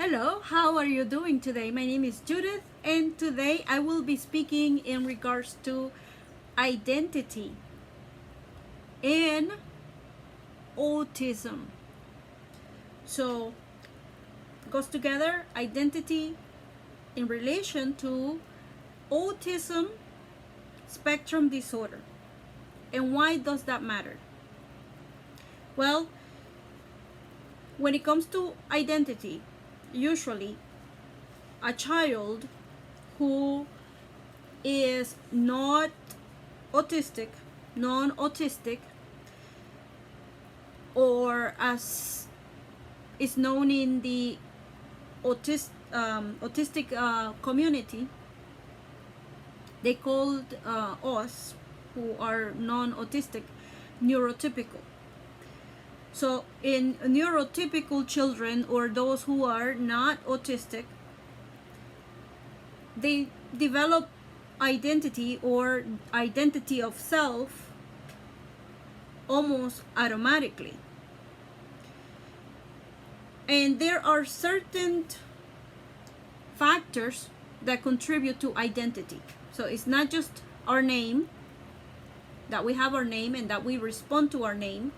Hello, how are you doing today? My name is Judith, and today I will be speaking in regards to identity and autism. So, goes together identity in relation to autism spectrum disorder. And why does that matter? Well, when it comes to identity, usually a child who is not autistic, non-autistic, or as is known in the autistic community, they called us who are non-autistic neurotypical. So in neurotypical children or those who are not autistic, they develop identity or identity of self almost automatically. And there are certain factors that contribute to identity. So it's not just our name, that we have our name and that we respond to our name,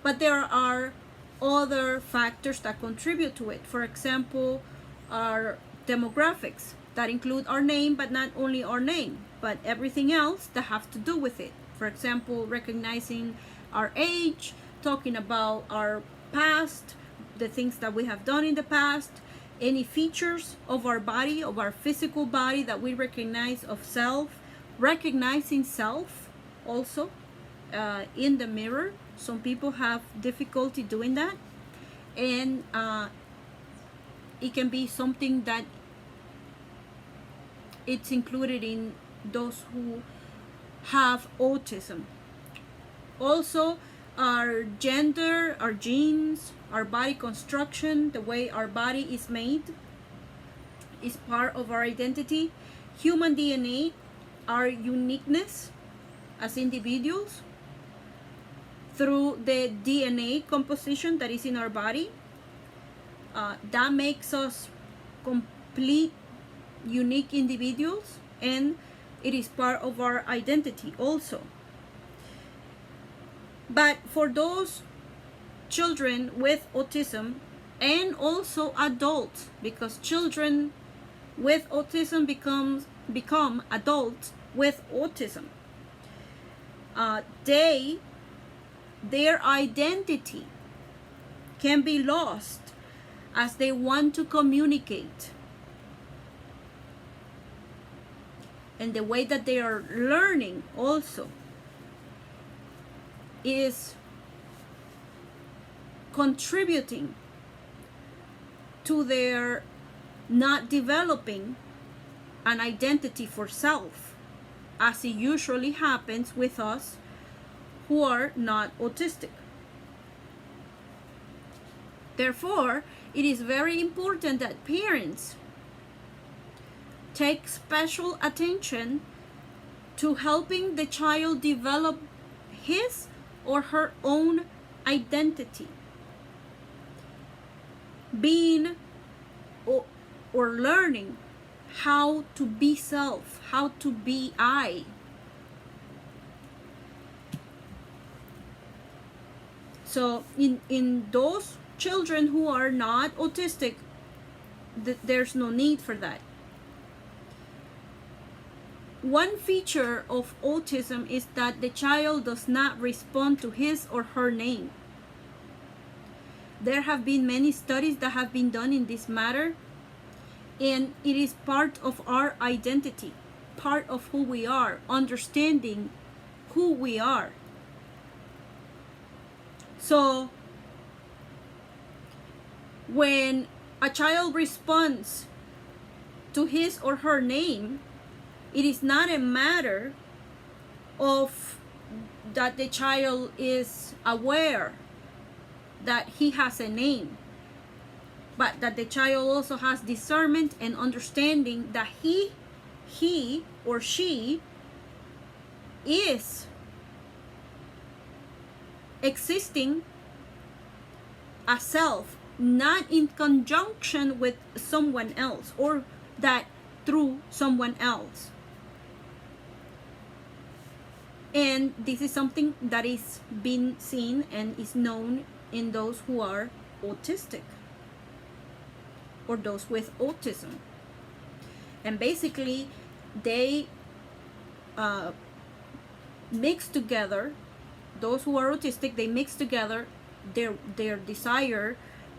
but there are other factors that contribute to it. For example, our demographics that include our name, but not only our name, but everything else that have to do with it. For example, recognizing our age, talking about our past, the things that we have done in the past, any features of our body, of our physical body that we recognize of self, recognizing self also in the mirror. Some people have difficulty doing that, and it can be something that it's included in those who have autism. Also, our gender, our genes, our body construction, the way our body is made is part of our identity. Human DNA, our uniqueness as individuals through the DNA composition that is in our body. That makes us complete, unique individuals, and it is part of our identity also. But for those children with autism, and also adults, because children with autism become adults with autism, their identity can be lost as they want to communicate. And the way that they are learning also is contributing to their not developing an identity for self, as it usually happens with us who are not autistic. Therefore, it is very important that parents take special attention to helping the child develop his or her own identity, being or learning how to be self, how to be I. So in those children who are not autistic, there's no need for that. One feature of autism is that the child does not respond to his or her name. There have been many studies that have been done in this matter, and it is part of our identity, part of who we are, understanding who we are. So when a child responds to his or her name, it is not a matter of that the child is aware that he has a name, but that the child also has discernment and understanding that he or she is existing a self not in conjunction with someone else, or that through someone else. And this is something that is being seen and is known in those who are autistic or those with autism. And basically they mix together, those who are autistic, they mix together their desire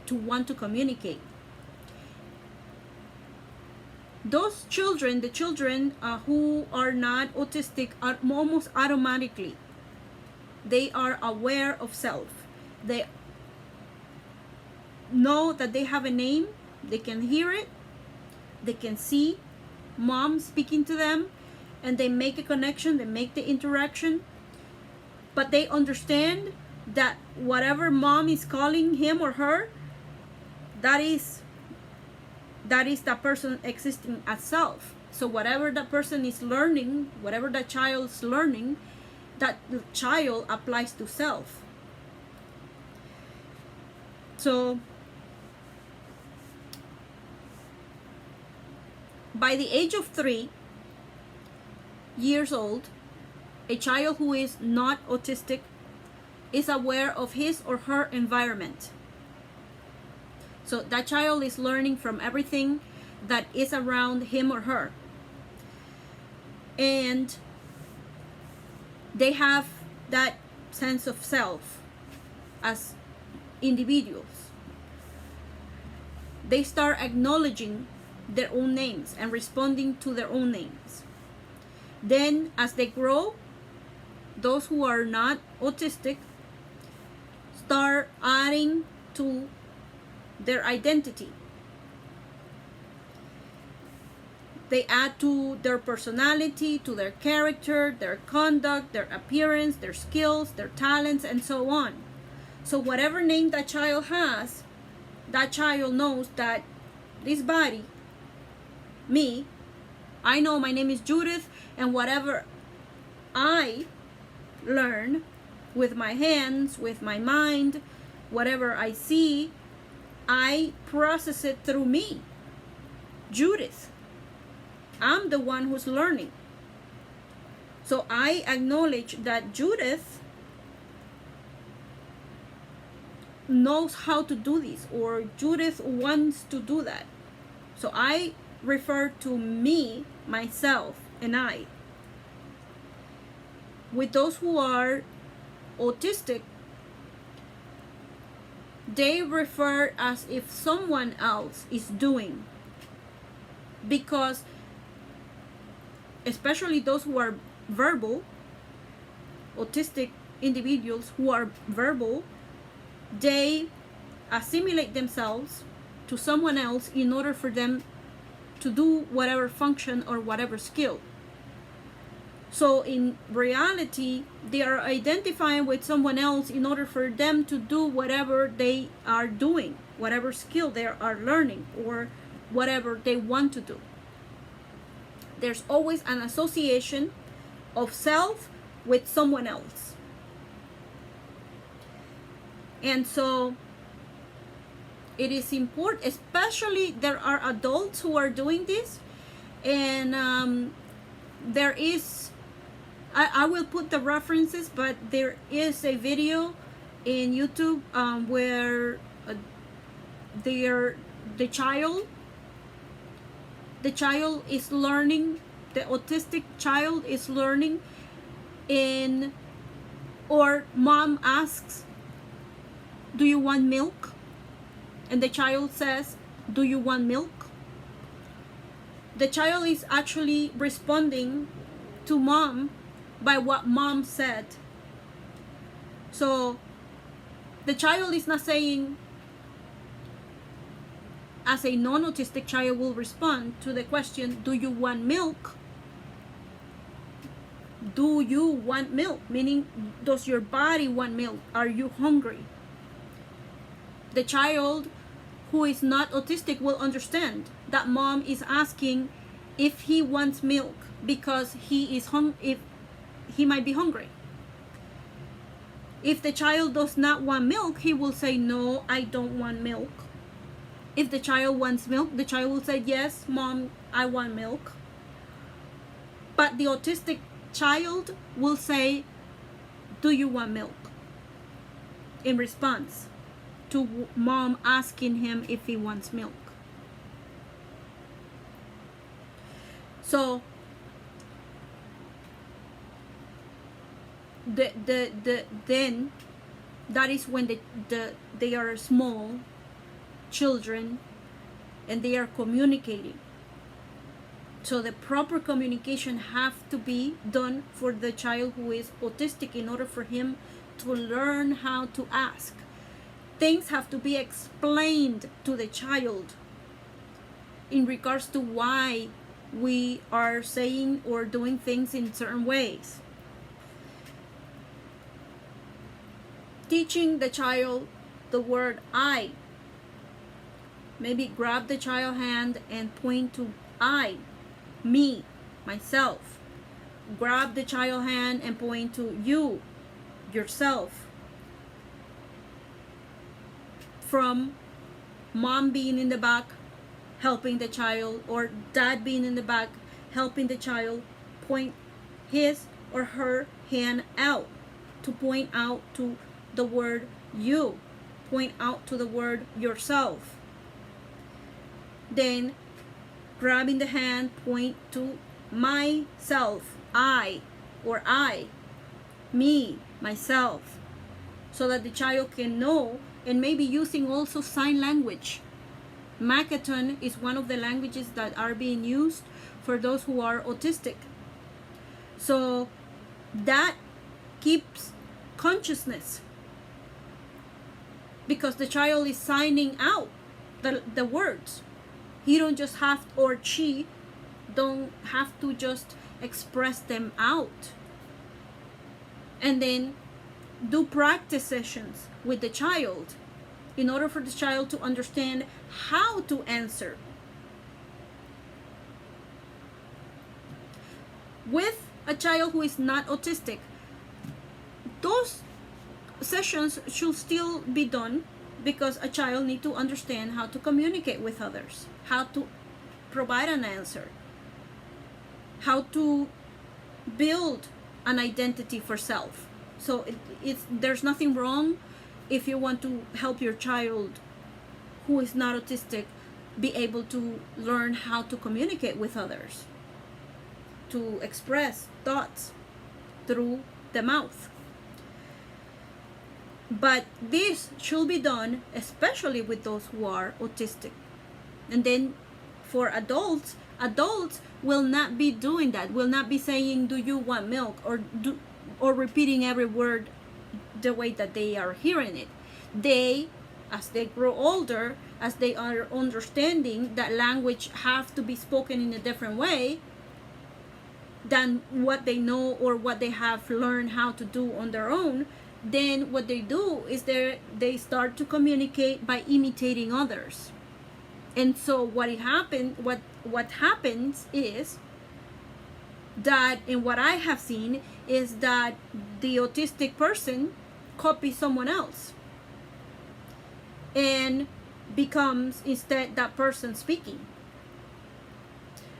to want to communicate. Those children, the children who are not autistic, are almost automatically, they are aware of self. They know that they have a name, they can hear it, they can see mom speaking to them, and they make a connection, they make the interaction, but they understand that whatever mom is calling him or her, that is that person existing as self. So whatever that person is learning, whatever that child's learning, that child applies to self. So by the age of 3 years old, a child who is not autistic is aware of his or her environment. So that child is learning from everything that is around him or her. And they have that sense of self as individuals. They start acknowledging their own names and responding to their own names. Then as they grow, those who are not autistic start adding to their identity. They add to their personality, to their character, their conduct, their appearance, their skills, their talents, and so on. So whatever name that child has, that child knows that this body, me, I know my name is Judith, and whatever I learn with my hands, with my mind, whatever I see, I process it through me, Judith. I'm the one who's learning. So I acknowledge that Judith knows how to do this, or Judith wants to do that. So I refer to me, myself, and I. With those who are autistic, they refer as if someone else is doing, because especially those who are verbal, autistic individuals who are verbal, they assimilate themselves to someone else in order for them to do whatever function or whatever skill. So in reality, they are identifying with someone else in order for them to do whatever they are doing, whatever skill they are learning, or whatever they want to do. There's always an association of self with someone else. And so it is important, especially there are adults who are doing this, and there is, I will put the references, but there is a video in YouTube where the child is learning, the autistic child is learning or mom asks, do you want milk? And the child says, do you want milk? The child is actually responding to mom by what mom said. So the child is not saying, as a non-autistic child will respond to the question, do you want milk? Do you want milk? Meaning, does your body want milk? Are you hungry? The child who is not autistic will understand that mom is asking if he wants milk because if he might be hungry. If the child does not want milk, he will say, no, I don't want milk. If the child wants milk, the child will say, yes, mom, I want milk. But the autistic child will say, do you want milk? In response to mom asking him if he wants milk. So then that is when they are small children and they are communicating. So the proper communication have to be done for the child who is autistic in order for him to learn how to ask. Things have to be explained to the child in regards to why we are saying or doing things in certain ways. Teaching the child the word I. Maybe grab the child's hand and point to I, me, myself. Grab the child's hand and point to you, yourself. From mom being in the back helping the child, or dad being in the back helping the child, point his or her hand out to point out to the word you, point out to the word yourself. Then grabbing the hand, point to myself, I, or I, me, myself, so that the child can know, and maybe using also sign language. Makaton is one of the languages that are being used for those who are autistic. So that keeps consciousness, because the child is signing out the words. He don't just have, or she don't have to just express them out. And then do practice sessions with the child in order for the child to understand how to answer. With a child who is not autistic, those sessions should still be done, because a child needs to understand how to communicate with others, how to provide an answer, how to build an identity for self. So there's nothing wrong if you want to help your child who is not autistic be able to learn how to communicate with others, to express thoughts through the mouth. But this should be done especially with those who are autistic. And then for adults will not be doing that, will not be saying, do you want milk, or repeating every word the way that they are hearing it. They, as they grow older, as they are understanding that language have to be spoken in a different way than what they know or what they have learned how to do on their own, then what they do is they start to communicate by imitating others. And so what happens is that, and what I have seen is that the autistic person copies someone else and becomes instead that person speaking.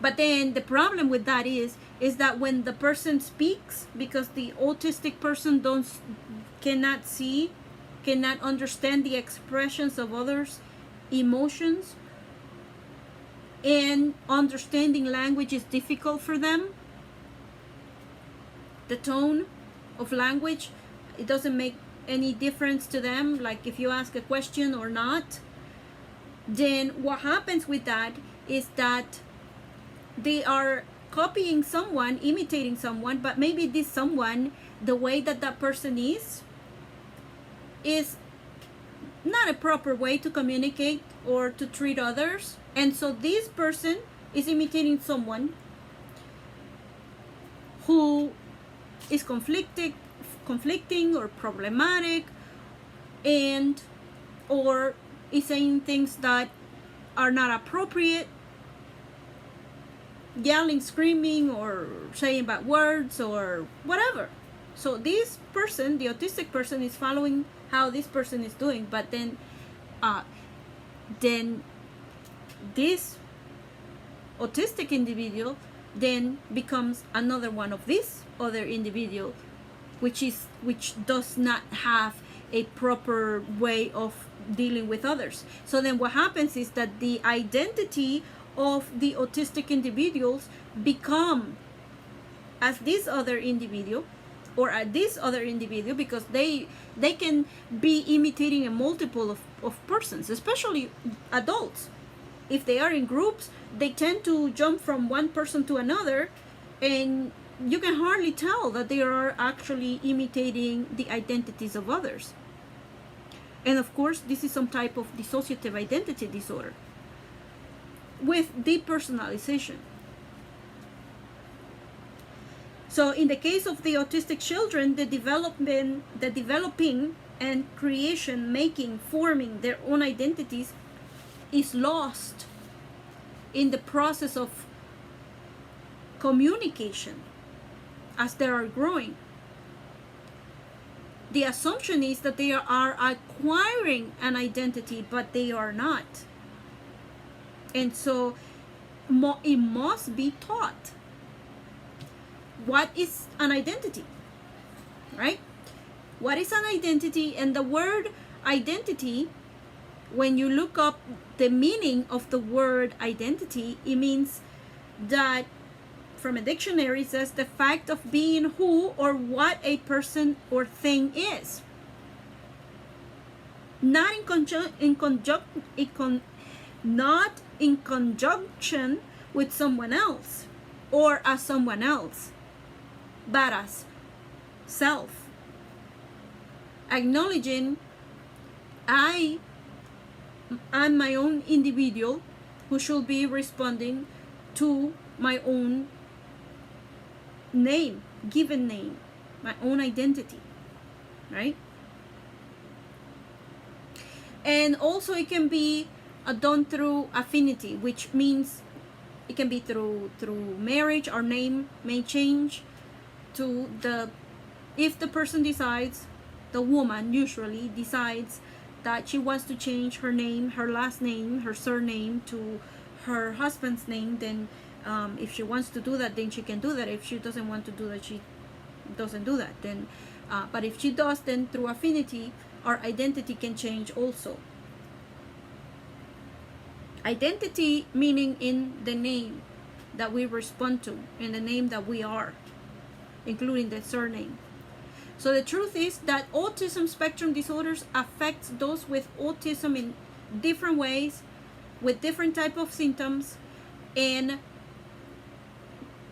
But then the problem with that is that when the person speaks, because the autistic person cannot understand the expressions of others' emotions, and understanding language is difficult for them. The tone of language, it doesn't make any difference to them, like if you ask a question or not. Then what happens with that is that they are copying someone, imitating someone, but maybe this someone, the way that person is not a proper way to communicate or to treat others. And so this person is imitating someone who is conflicting or problematic, and or is saying things that are not appropriate, yelling, screaming, or saying bad words or whatever. So this person, the autistic person, is following how this person is doing, but then this autistic individual then becomes another one of this other individual, which does not have a proper way of dealing with others. So then what happens is that the identity of the autistic individuals become as this other individual, or at this other individual, because they can be imitating a multiple of persons, especially adults. If they are in groups, they tend to jump from one person to another, and you can hardly tell that they are actually imitating the identities of others. And of course, this is some type of dissociative identity disorder with depersonalization. So in the case of the autistic children, the developing and creation, making, forming their own identities is lost in the process of communication as they are growing. The assumption is that they are acquiring an identity, but they are not. And so it must be taught. What is an identity, right? What is an identity? And the word identity, when you look up the meaning of the word identity, it means that, from a dictionary, it says the fact of being who or what a person or thing is. Not in conjunction with someone else or as someone else, but as self. Acknowledging I'm my own individual who should be responding to my own name, given name, my own identity, right? And also it can be done through affinity, which means it can be through marriage. Our name may change to if the person decides, the woman usually decides that she wants to change her name, her last name, her surname to her husband's name, then if she wants to do that, then she can do that. If she doesn't want to do that, she doesn't do that. Then, but if she does, then through affinity, our identity can change also. Identity meaning in the name that we respond to, in the name that we are, including the surname. So the truth is that autism spectrum disorders affects those with autism in different ways, with different type of symptoms, and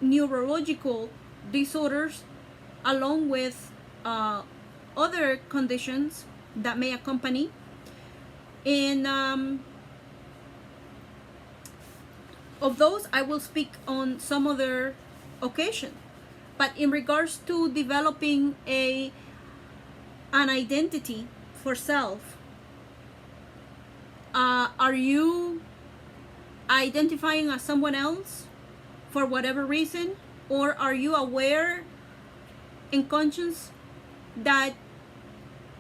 neurological disorders, along with other conditions that may accompany. And of those, I will speak on some other occasion. But in regards to developing an identity for self, are you identifying as someone else for whatever reason? Or are you aware and conscious that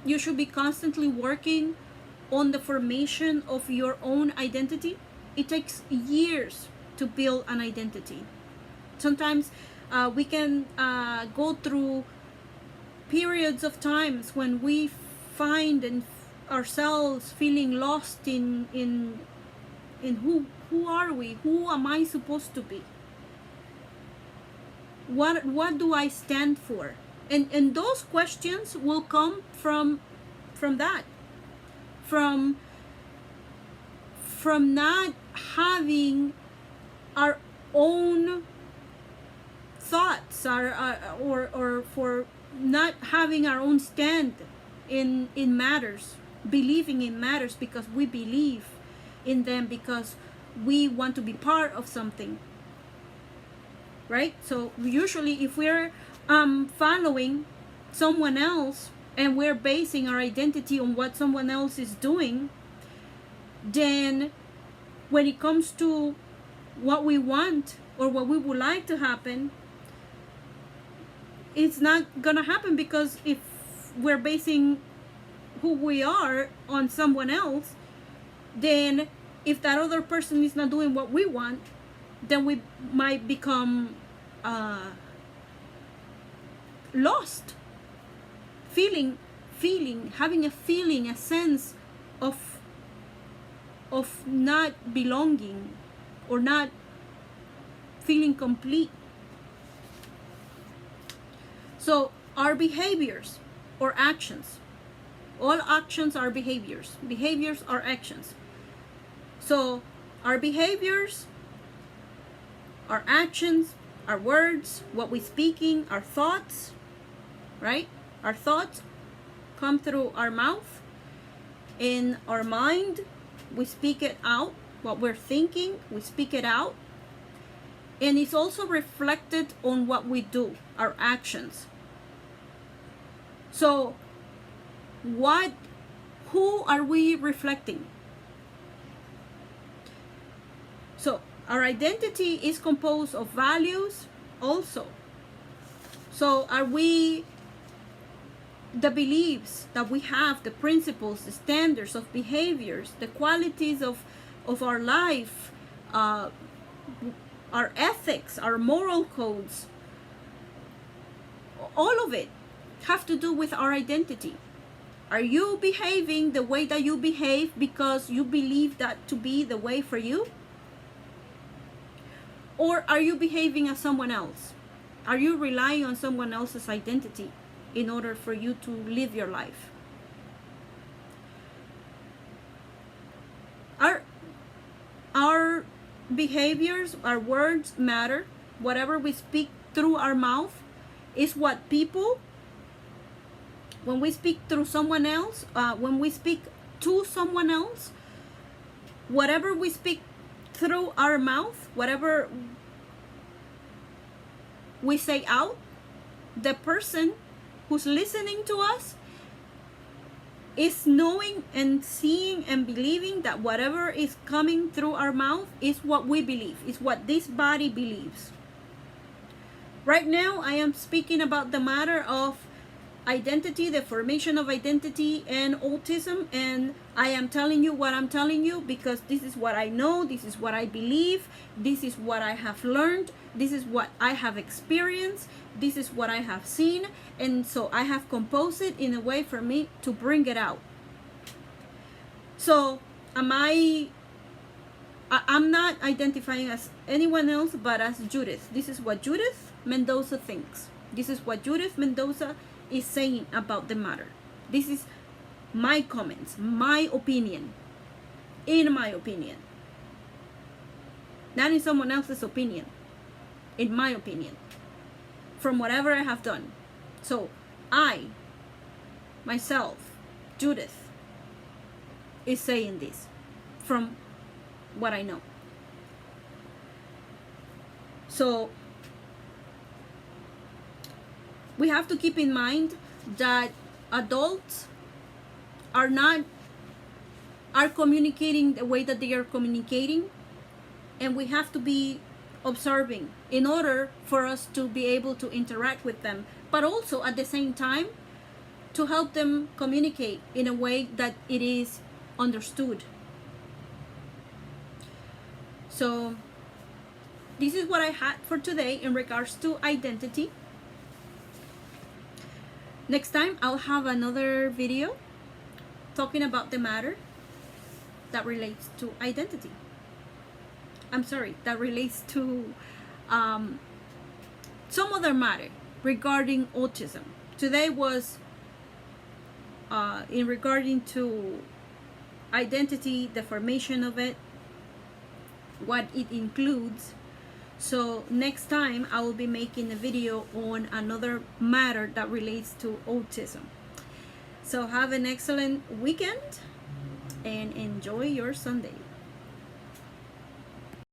you should be constantly working on the formation of your own identity? It takes years to build an identity. Sometimes we can go through periods of times when we find ourselves feeling lost in who are we? Who am I supposed to be? What do I stand for? And those questions will come from that, from not having our own thoughts, or for not having our own stand in matters, believing in matters because we believe in them, because we want to be part of something, right? So usually if we're following someone else and we're basing our identity on what someone else is doing, then when it comes to what we want or what we would like to happen, it's not gonna happen, because if we're basing who we are on someone else, then if that other person is not doing what we want, then we might become lost, having a sense of not belonging or not feeling complete. So our behaviors or actions, all actions are behaviors. Behaviors are actions. So our behaviors, our actions, our words, what we're speaking, our thoughts, right? Our thoughts come through our mouth. In our mind, we speak it out. What we're thinking, we speak it out. And it's also reflected on what we do, our actions. So who are we reflecting? So our identity is composed of values also. So are we, the beliefs that we have, the principles, the standards of behaviors, the qualities of our life, our ethics, our moral codes, all of it have to do with our identity. Are you behaving the way that you behave because you believe that to be the way for you? Or are you behaving as someone else? Are you relying on someone else's identity in order for you to live your life? Our behaviors, our words matter. Whatever we speak through our mouth is what people, when we speak through someone else, when we speak to someone else, whatever we speak through our mouth, whatever we say out, the person who's listening to us is knowing and seeing and believing that whatever is coming through our mouth is what we believe, is what this body believes. Right now, I am speaking about the matter of identity, the formation of identity and autism, and I am telling you what I'm telling you because this is what I know, this is what I believe, this is what I have learned, this is what I have experienced, this is what I have seen, and so I have composed it in a way for me to bring it out. So I'm not identifying as anyone else but as Judith. This is what Judith Mendoza thinks. This is what Judith Mendoza is saying about the matter. This is my comments, my opinion, in my opinion, not in someone else's opinion, in my opinion, from whatever I have done. So I, myself, Judith, is saying this from what I know. So we have to keep in mind that adults are communicating the way that they are communicating, and we have to be observing in order for us to be able to interact with them, but also at the same time to help them communicate in a way that it is understood. So this is what I had for today in regards to identity. Next time I'll have another video talking about the matter that relates to identity. That relates to some other matter regarding autism. Today was in regarding to identity, the formation of it, what it includes. So next time I will be making a video on another matter that relates to autism. So have an excellent weekend and enjoy your Sunday.